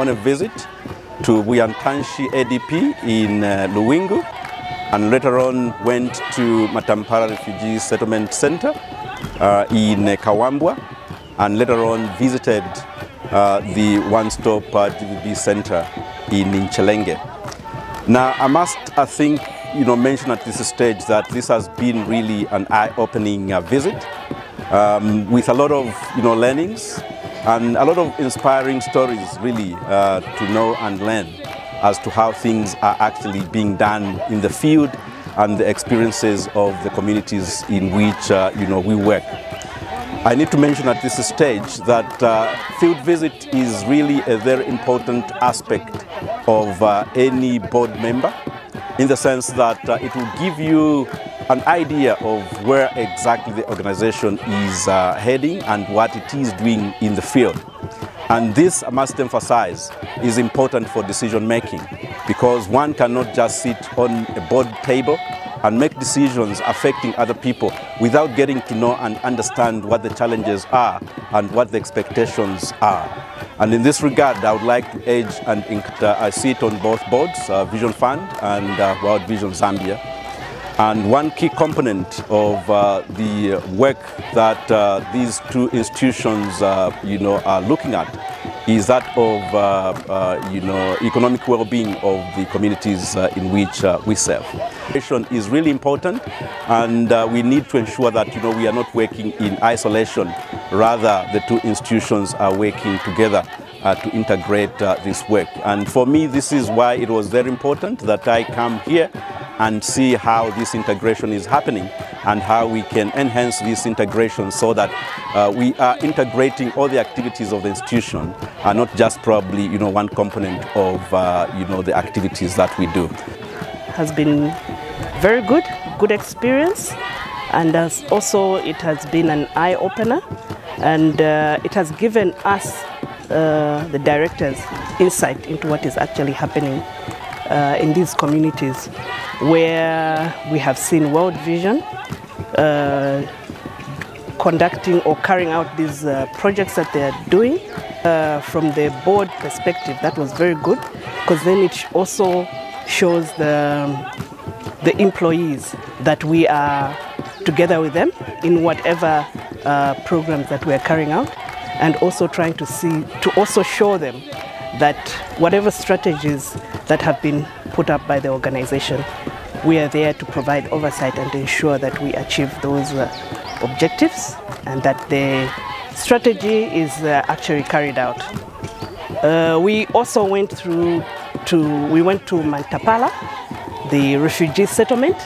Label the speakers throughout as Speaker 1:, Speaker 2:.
Speaker 1: on a visit to Buyantanshi ADP in Luwingu, and later on went to Mantapala Refugee Settlement Center in Kawambwa, and later on visited the one-stop DVB center in Nchelenge. Now, I must, mention at this stage that this has been really an eye-opening visit with a lot of, learnings and a lot of inspiring stories, really, to know and learn as to how things are actually being done in the field and the experiences of the communities in which, we work. I need to mention at this stage that field visit is really a very important aspect of any board member, in the sense that it will give you an idea of where exactly the organization is heading and what it is doing in the field. And this, I must emphasize, is important for decision making, because one cannot just sit on a board table and make decisions affecting other people without getting to know and understand what the challenges are and what the expectations are. And in this regard, I would like to urge, and I sit on both boards, VisionFund and World Vision Zambia. And one key component of the work that these two institutions, are looking at is that of, economic well-being of the communities in which we serve. Education is really important, and we need to ensure that, we are not working in isolation. Rather, the two institutions are working together to integrate this work. And for me, this is why it was very important that I come here and see how this integration is happening and how we can enhance this integration so that we are integrating all the activities of the institution and not just probably, one component of, the activities that we do.
Speaker 2: Has been very good experience, and also it has been an eye-opener, and it has given us, the directors, insight into what is actually happening in these communities, where we have seen World Vision conducting or carrying out these projects that they are doing. From the board perspective, that was very good, because then it also shows the employees that we are together with them in whatever programs that we are carrying out, and also trying to also show them that whatever strategies that have been put up by the organization, we are there to provide oversight and ensure that we achieve those objectives and that the strategy is actually carried out. We also went to Mantapala, the refugee settlement,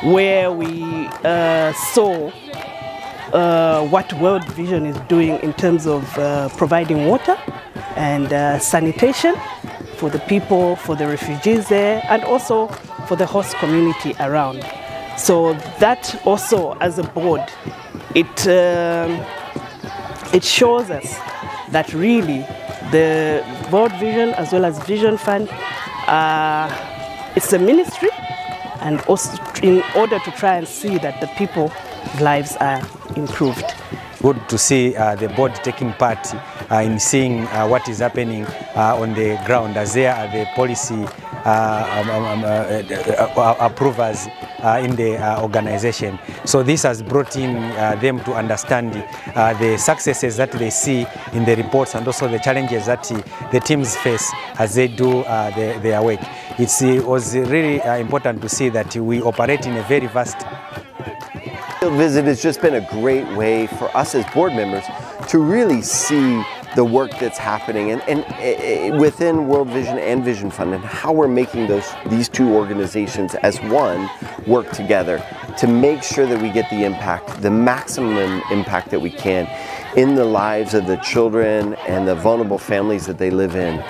Speaker 2: where we saw what World Vision is doing in terms of providing water and sanitation for the people, for the refugees there, and also for the host community around. So that also, as a board, it shows us that really the World Vision as well as VisionFund, it's a ministry, and also in order to try and see that the people's lives are improved.
Speaker 3: Good to see the board taking part in seeing what is happening on the ground, as they are the policy approvers in the organization. So this has brought in them to understand the successes that they see in the reports, and also the challenges that the teams face as they do their work. It was really important to see that we operate in a very vast.
Speaker 4: Field visit has just been a great way for us as board members to really see the work that's happening and within World Vision and VisionFund, and how we're making these two organizations as one work together to make sure that we get the impact, the maximum impact that we can in the lives of the children and the vulnerable families that they live in.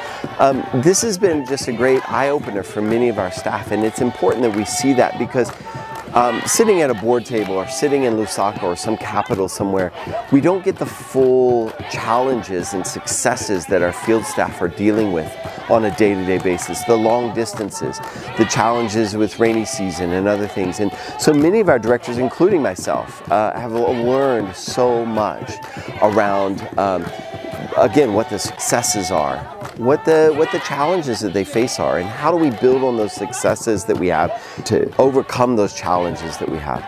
Speaker 4: This has been just a great eye-opener for many of our staff, and it's important that we see that, because sitting at a board table or sitting in Lusaka or some capital somewhere, we don't get the full challenges and successes that our field staff are dealing with on a day-to-day basis. The long distances, the challenges with rainy season and other things. And so many of our directors, including myself, have learned so much around again, what the successes are, what the challenges that they face are, and how do we build on those successes that we have to overcome those challenges that we have.